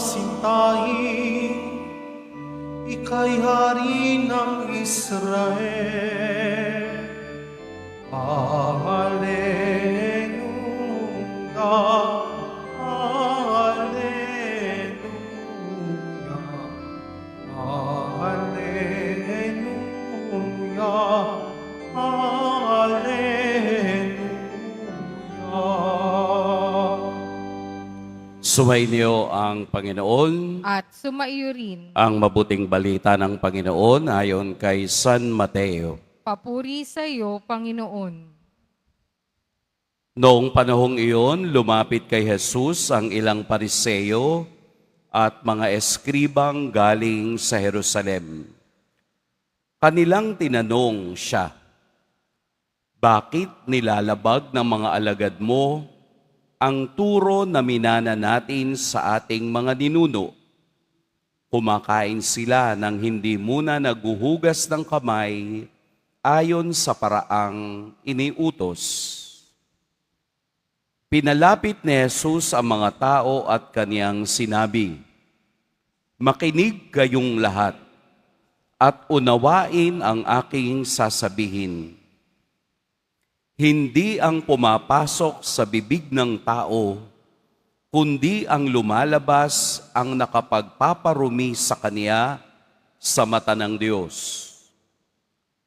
masintahin, ika'y hari ng Israel. Hallelujah, hallelujah, hallelujah, hallelujah. Sumainyo ang Panginoon, At sumaiyo rin. ang mabuting balita ng Panginoon ayon kay San Mateo. Papuri sa iyo, Panginoon. Noong panahong iyon, lumapit kay Jesus ang ilang pariseyo at mga eskribang galing sa Jerusalem. Kanilang tinanong siya, "Bakit nilalabag ng mga alagad mo ang turo na minana natin sa ating mga ninuno? Kumakain sila nang hindi muna naguhugas ng kamay ayon sa paraang iniutos." Pinalapit ni Jesus ang mga tao at kaniyang sinabi, "Makinig kayong lahat at unawain ang aking sasabihin. Hindi ang pumapasok sa bibig ng tao, kundi ang lumalabas ang nakapagpaparumi sa kaniya sa mata ng Diyos."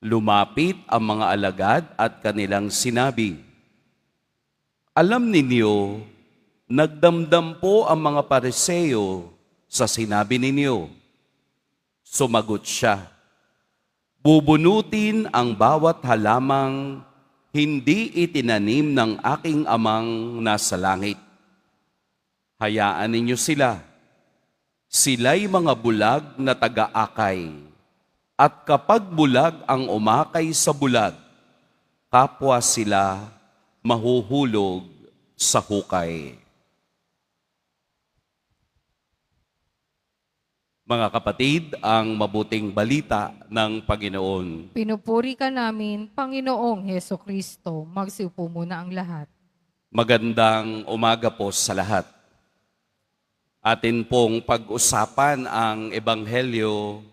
Lumapit ang mga alagad at kanilang sinabi, "Alam ninyo, nagdamdam po ang mga Pariseo sa sinabi ninyo." Sumagot siya, "Bubunutin ang bawat halamang hindi itinanim ng aking amang nasa langit. Hayaan ninyo sila. Sila'y mga bulag na taga-akay. At kapag bulag ang umakay sa bulag, kapwa sila mahuhulog sa hukay." Mga kapatid, ang mabuting balita ng Panginoon. Pinupuri ka namin, Panginoong Heso Kristo. Magsiupo muna ang lahat. Magandang umaga po sa lahat. Atin pong pag-usapan ang Ebanghelyo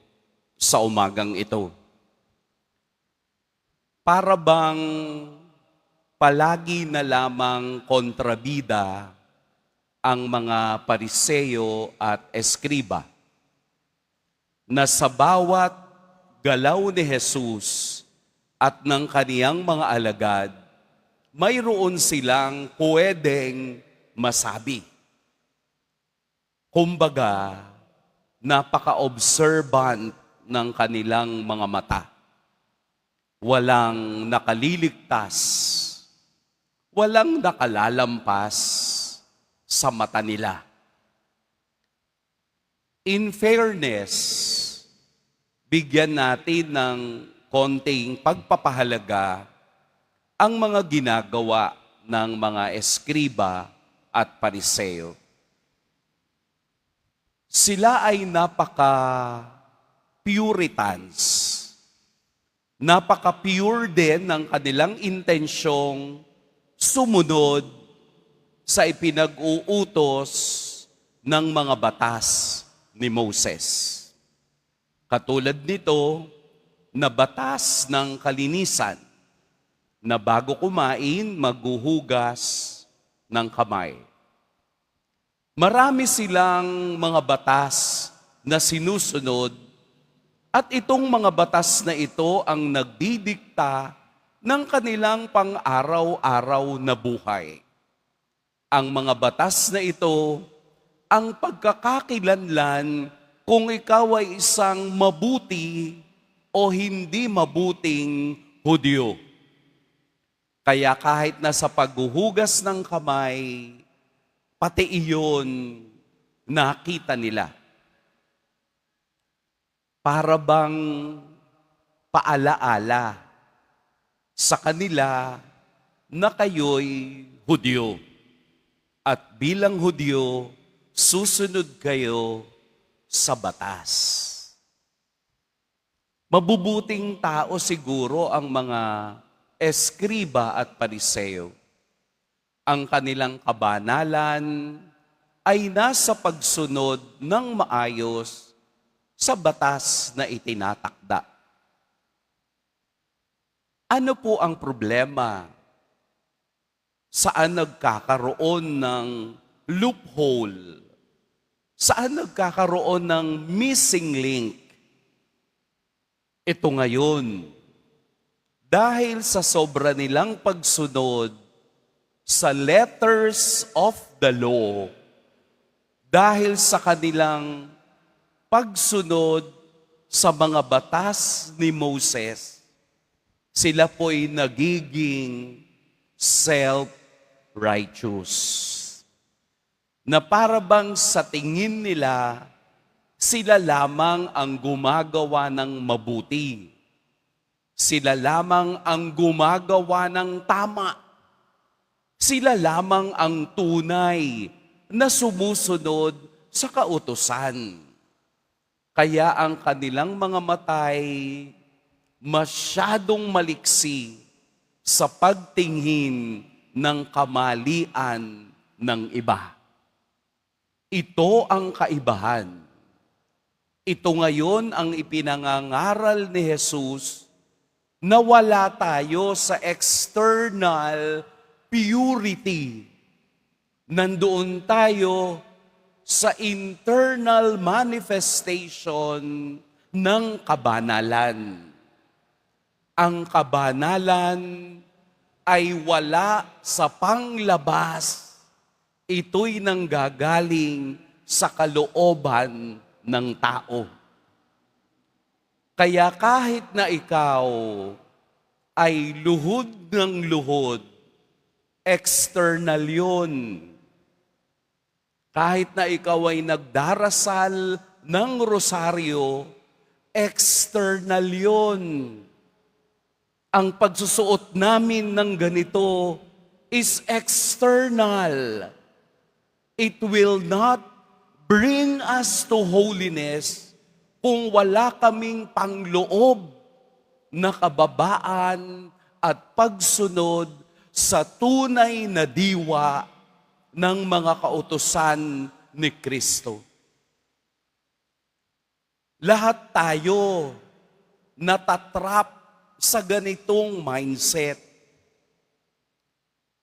sa umagang ito. Para bang palagi na lamang kontrabida ang mga Pariseo at Eskriba, na sa bawat galaw ni Jesus at ng kaniyang mga alagad, mayroon silang pwedeng masabi. Kumbaga, napaka-observant ng kanilang mga mata. Walang nakaliligtas, walang nakalalampas sa mata nila. In fairness, bigyan natin ng konting pagpapahalaga ang mga ginagawa ng mga eskriba at pariseo. Sila ay napaka-puritans. Napaka-pure din ng kanilang intensyong sumunod sa ipinag-uutos ng mga batas ni Moses. Katulad nito na batas ng kalinisan na bago kumain, maghuhugas ng kamay. Marami silang mga batas na sinusunod at itong mga batas na ito ang nagdidikta ng kanilang pang-araw-araw na buhay. Ang mga batas na ito ang pagkakakilanlan kung ikaw ay isang mabuti o hindi mabuting Hudyo. Kaya kahit na sa paghuhugas ng kamay, pati iyon nakita nila. Para bang paalaala sa kanila na kayo'y Hudyo. At bilang Hudyo, susunod kayo sa batas. Mabubuting tao siguro ang mga eskriba at pariseo. Ang kanilang kabanalan ay nasa pagsunod ng maayos sa batas na itinatakda. Ano po ang problema? Saan nagkakaroon ng loophole? Saan nagkakaroon ng missing link? Ito ngayon, dahil sa sobra nilang pagsunod sa letters of the law, dahil sa kanilang pagsunod sa mga batas ni Moses, sila po'y nagiging self-righteous. Na para bang sa tingin nila, sila lamang ang gumagawa ng mabuti. Sila lamang ang gumagawa ng tama. Sila lamang ang tunay na sumusunod sa kautusan. Kaya ang kanilang mga matay masyadong maliksi sa pagtingin ng kamalian ng iba. Ito ang kaibahan. Ito ngayon ang ipinangangaral ni Jesus na wala tayo sa external purity. Nandoon tayo sa internal manifestation ng kabanalan. Ang kabanalan ay wala sa panglabas. Ito'y nanggagaling sa kalooban ng tao. Kaya kahit na ikaw ay luhod ng luhod, external yun. Kahit na ikaw ay nagdarasal ng rosaryo, external yun. Ang pagsusuot namin ng ganito is external. It will not bring us to holiness kung wala kaming pangloob na kababaan at pagsunod sa tunay na diwa ng mga kautusan ni Kristo. Lahat tayo natatrap sa ganitong mindset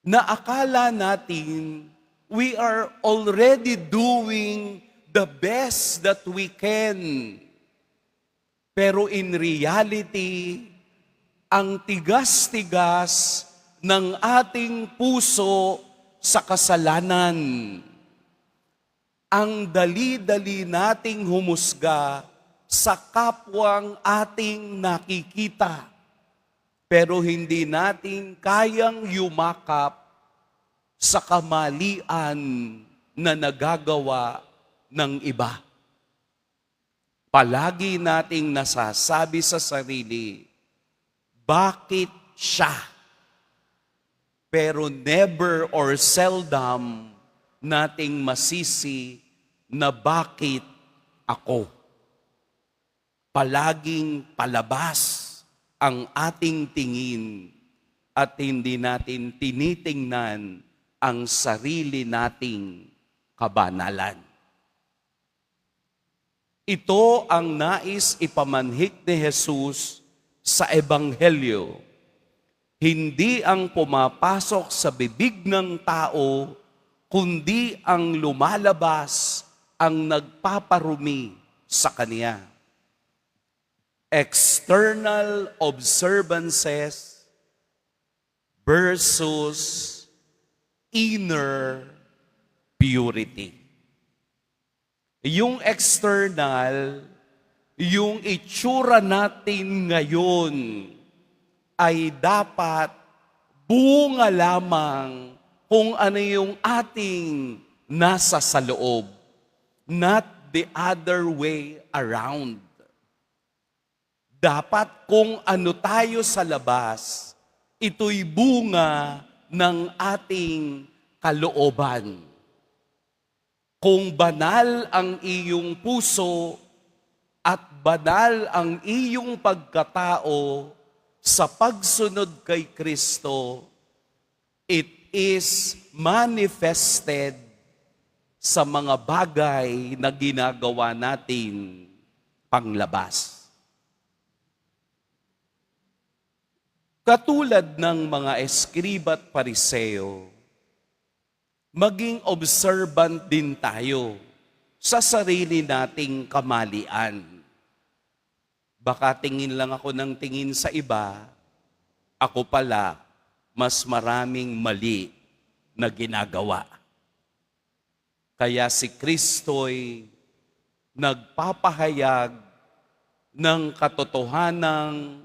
na akala natin we are already doing the best that we can. Pero in reality, ang tigas-tigas ng ating puso sa kasalanan, ang dali-dali nating humusga sa kapwang ating nakikita, pero hindi natin kayang yumakap sa kamalian na nagagawa ng iba. Palagi nating nasasabi sa sarili, bakit siya? Pero never or seldom nating masisi na bakit ako. Palaging palabas ang ating tingin at hindi natin tinitingnan ang sarili nating kabanalan. Ito ang nais ipamanhik ni Jesus sa Ebanghelyo. Hindi ang pumapasok sa bibig ng tao, kundi ang lumalabas ang nagpaparumi sa kanya. External observances versus inner purity. Yung external, yung itsura natin ngayon ay dapat bunga lamang kung ano yung ating nasa sa loob, not the other way around. Dapat kung ano tayo sa labas, ito'y bunga ng ating kalooban. Kung banal ang iyong puso at banal ang iyong pagkatao sa pagsunod kay Kristo, it is manifested sa mga bagay na ginagawa natin panglabas. Katulad ng mga eskriba at pariseo, maging observant din tayo sa sarili nating kamalian. Baka tingin lang ako ng tingin sa iba, ako pala mas maraming mali na ginagawa. Kaya si Kristo'y nagpapahayag ng katotohanang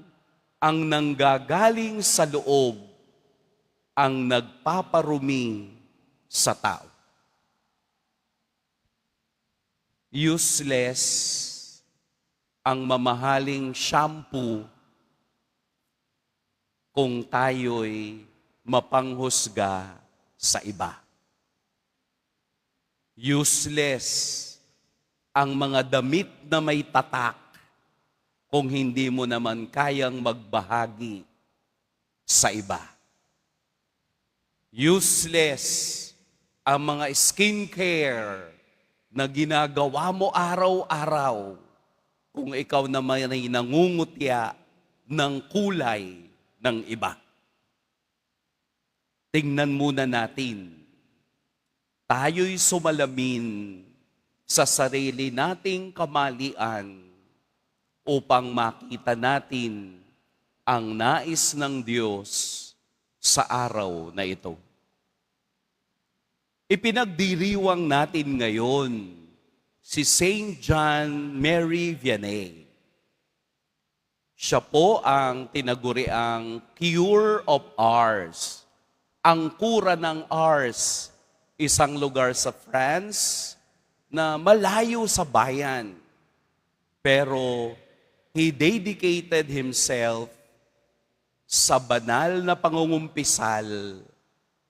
ang nanggagaling sa loob ang nagpaparumi sa tao. Useless ang mamahaling shampoo kung tayo'y mapanghusga sa iba. Useless ang mga damit na may tatak kung hindi mo naman kayang magbahagi sa iba. Useless ang mga skincare na ginagawa mo araw-araw kung ikaw naman ay nangungutya ng kulay ng iba. Tingnan muna natin. Tayo'y sumalamin sa sarili nating kamalian upang makita natin ang nais ng Diyos sa araw na ito. Ipinagdiriwang natin ngayon si Saint John Mary Vianney. Siya po ang tinaguriang Cure of Ars. Ang kura ng Ars, isang lugar sa France na malayo sa bayan. Pero he dedicated himself sa banal na pangungumpisal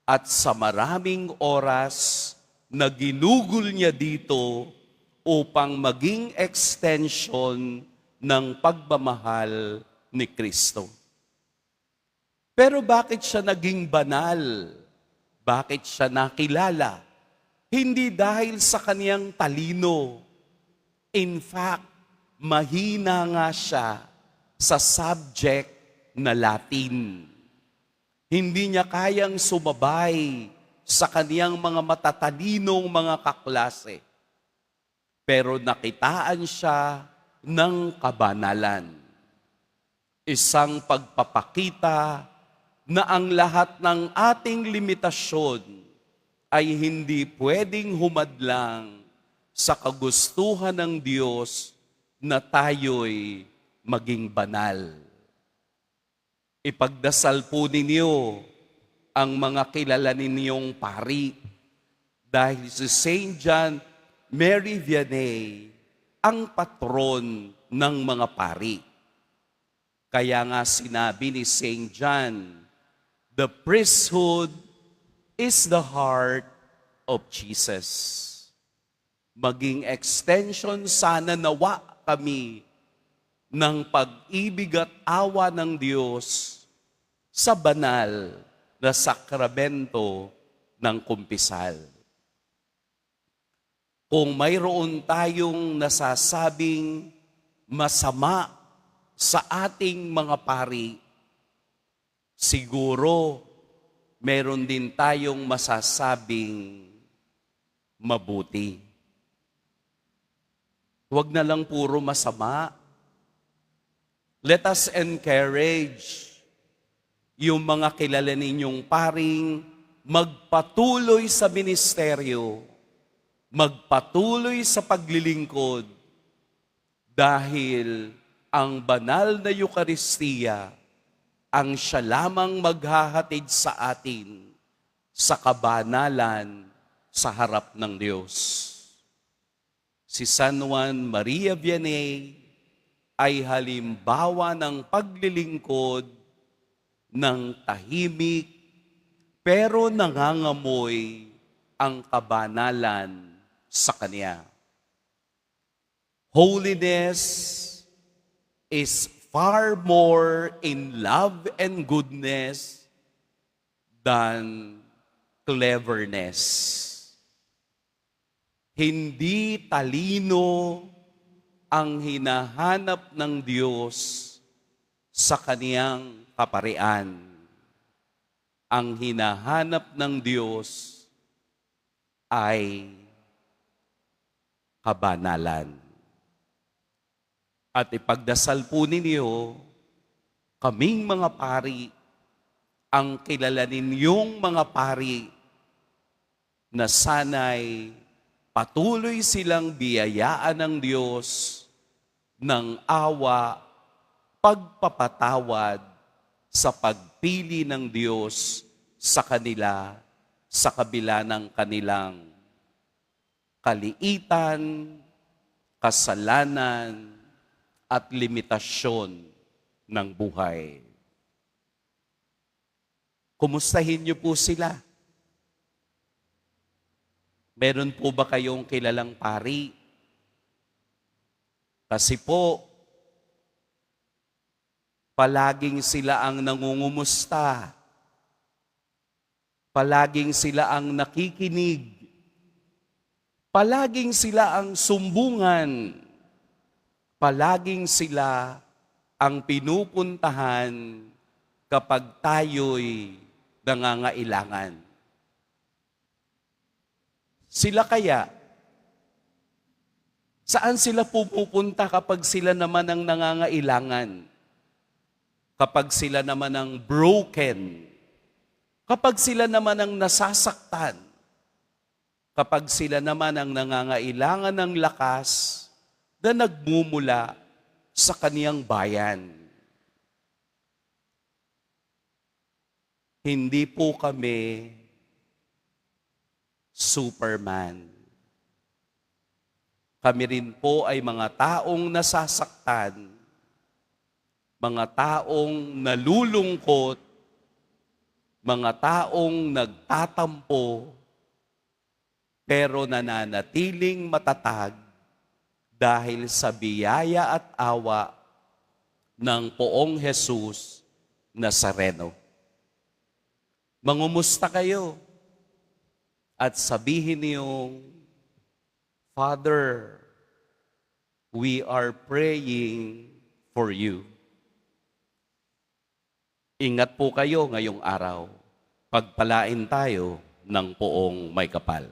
at sa maraming oras na ginugol niya dito upang maging extension ng pagmamahal ni Kristo. Pero bakit siya naging banal? Bakit siya nakilala? Hindi dahil sa kaniyang talino. In fact, mahina nga siya sa subject na Latin. Hindi niya kayang sumabay sa kaniyang mga matatalinong mga kaklase. Pero nakitaan siya ng kabanalan. Isang pagpapakita na ang lahat ng ating limitasyon ay hindi pwedeng humadlang sa kagustuhan ng Diyos na tayo'y maging banal. Ipagdasal po ninyo ang mga kilala ninyong pari dahil si Saint John Mary Vianney ang patron ng mga pari. Kaya nga sinabi ni Saint John, the priesthood is the heart of Jesus. Maging extension sana nawa kami ng pag-ibig at awa ng Diyos sa banal na sakramento ng kumpisal. Kung mayroon tayong nasasabing masama sa ating mga pari, siguro, meron din tayong masasabing mabuti. Huwag na lang puro masama. Let us encourage yung mga kilala ninyong paring magpatuloy sa ministeryo, magpatuloy sa paglilingkod, dahil ang banal na Eucharistia ang siya lamang maghahatid sa atin sa kabanalan sa harap ng Diyos. Si San Juan Maria Vianney ay halimbawa ng paglilingkod ng tahimik pero nangangamoy ang kabanalan sa Kanya. Holiness is far more in love and goodness than cleverness. Hindi talino ang hinahanap ng Diyos sa kaniyang kaparian. Ang hinahanap ng Diyos ay kabanalan. At ipagdasal po ninyo, kaming mga pari, ang kilalanin yung mga pari na sana'y patuloy silang biyayaan ng Diyos ng awa, pagpapatawad sa pagpili ng Diyos sa kanila sa kabila ng kanilang kaliitan, kasalanan, at limitasyon ng buhay. Kumustahin niyo po sila? Meron po ba kayong kilalang pari? Kasi po, palaging sila ang nangungumusta. Palaging sila ang nakikinig. Palaging sila ang sumbungan. Palaging sila ang pinupuntahan kapag tayo'y nangangailangan. Sila kaya, saan sila pupunta kapag sila naman ang nangangailangan? Kapag sila naman ang broken? Kapag sila naman ang nasasaktan? Kapag sila naman ang nangangailangan ng lakas na nagmumula sa kaniyang bayan? Hindi po kami Superman. Kami rin po ay mga taong nasasaktan, mga taong nalulungkot, mga taong nagtatampo, pero nananatiling matatag dahil sa biyaya at awa ng Poong Jesus Nazareno. Mangumusta kayo at sabihin niyong, Father, we are praying for you. Ingat po kayo ngayong araw. Pagpalain tayo ng Poong May Kapal.